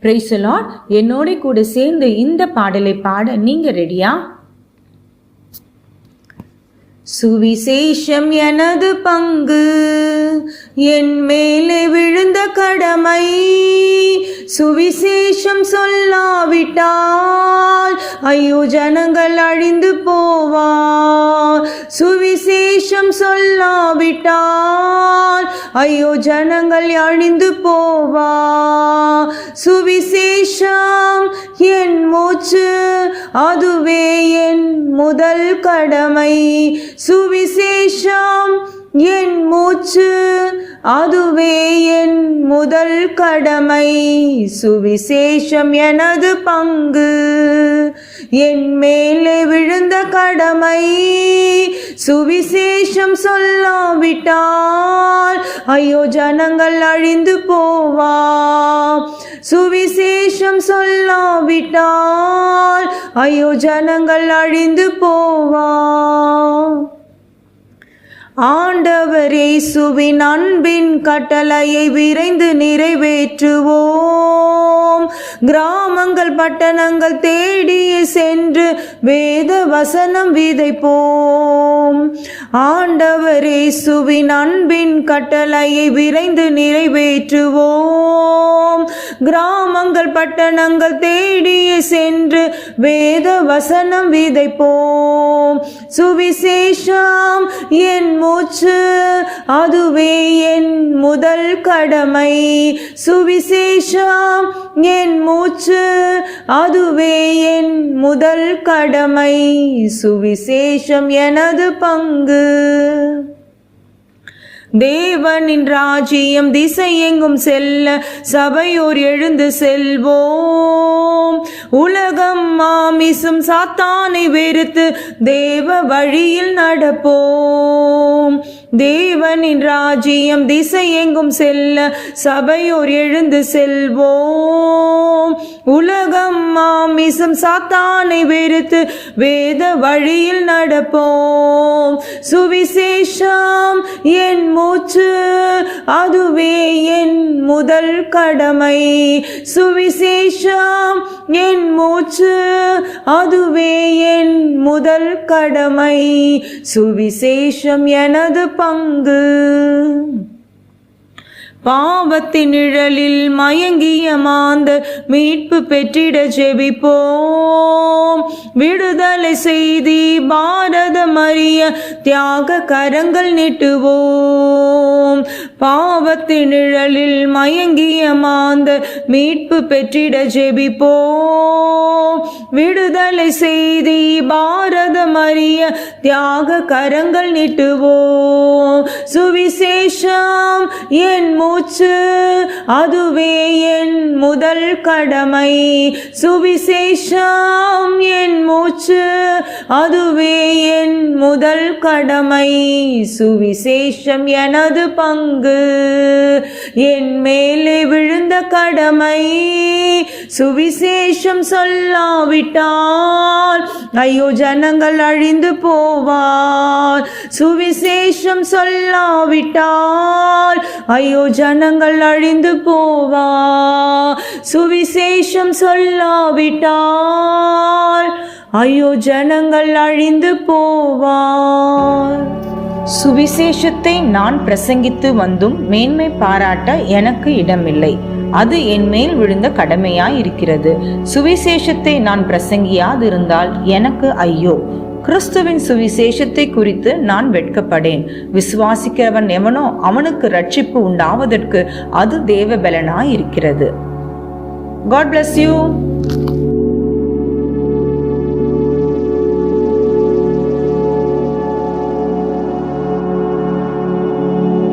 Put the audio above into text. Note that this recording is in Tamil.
Praise the Lord. என்னோட கூட சேர்ந்து இந்த பாடலை பாட நீங்க ரெடியா? சுவிசேஷம் எனது பங்கு, என் மேலே விழுந்த கடமை. சுவிசேஷம் சொல்லாவிட்டால் ஐயோ ஜனங்கள் அழிந்து போவார். சுவிசேஷம் சொல்லாவிட்டால் ஐயோ ஜனங்கள் அழிந்து போவார். சுவிசேஷம் என் மூச்சு, அதுவே என் முதல் கடமை. சுவிசேஷம் என் மூச்சு, அதுவே என் முதல் கடமை. சுவிசேஷம் எனது பங்கு, என் மேலே விழுந்த கடமை. சுவிசேஷம் சொல்லாவிட்டால் ஐயோ ஜனங்கள் அழிந்து போவார். சுவிசேஷம் சொல்லாவிட்டால் ஐயோ ஜனங்கள் அழிந்து போவார். ஆண்டவர் இயேசுவின் அன்பின் கட்டளையை விரைந்து நிறைவேற்றுவோம். கிராமங்கள் பட்டணங்கள் தேடிய சென்று வேத வசனம் விதைப்போம். ஆண்டவர் இயேசுவின் அன்பின் கட்டளையை விரைந்து நிறைவேற்றுவோம். கிராமங்கள் பட்டணங்கள் தேடிய சென்று வேத வசனம் விதைப்போம். சுவிசேஷம் என் மூச்சு, அதுவே என் முதல் கடமை. சுவிசேஷம் என் மூச்சு, அதுவே என் முதல் கடமை. சுவிசேஷம் எனது பங்கு. தேவனின் ராஜ்யம் திசையெங்கும் செல்ல சபையோர் எழுந்து செல்வோம். உலகம் மாமிசும் சாத்தானை வெறுத்து தேவ வழியில் நடப்போம். தேவனின் ராஜ்யம் திசையெங்கும் செல்ல சபையோர் எழுந்து செல்வோம். உலகம் மாமிசும் சாத்தானை வெறுத்து வேத வழியில் நடப்போம். சுவிசேஷம் என் மூச்சு, அதுவே என் முதல் கடமை. சுவிசேஷம் என் மூச்சு, அதுவே என் முதல் கடமை. சுவிசேஷம் எனது பங்கு. பாவத்தின் நிழலில் மயங்கிய மாந்தர் மீட்பு பெற்றிட ஜெபிப்போம். விடுதலை செய்தி பாரதம் அறிய தியாக கரங்கள் நீட்டுவோம். பாவத்தின் நிழலில் மயங்கிய மாந்தர் மீட்பு பெற்றிட ஜெபிப்போம். விடுதலை செய்தி பாரதம் அறிய தியாக கரங்கள் நீட்டுவோம். சுவிசேஷம் என் மூச்சு, அதுவே என் முதல் கடமை. சுவிசேஷம் என் மூச்சு, அதுவே என் முதல் கடமை. சுவிசேஷம் எனது பங்கு, என் மேலே விழுந்த கடமை. சுவிசேஷம் சொல்லாவிட்டால் ஐயோ ஜனங்கள் அழிந்து போவார். சுவிசேஷம் சொல்லாவிட்டால் ஐயோ ஜனங்கள் அழிந்து போவார். சுவிசேஷம் சொல்லாவிட்டால் ஐயோ ஜனங்கள் அழிந்து போவார். சுவிசேஷத்தை நான் பிரசங்கித்து வந்தும் மேன்மை பாராட்ட எனக்கு இடமில்லை. அது என் மேல் விழுந்த கடமையாய் இருக்கிறது. சுவிசேஷத்தை நான் பிரசங்கியாதிருந்தால் எனக்கு ஐயோ. கிறிஸ்துவின் சுவிசேஷத்தை குறித்து நான் வெட்கப்படேன். விசுவாசிக்கிறவன் எவனோ அவனுக்கு ரட்சிப்பு உண்டாவதற்கு அது தேவ பலனாய் இருக்கிறது. God bless you.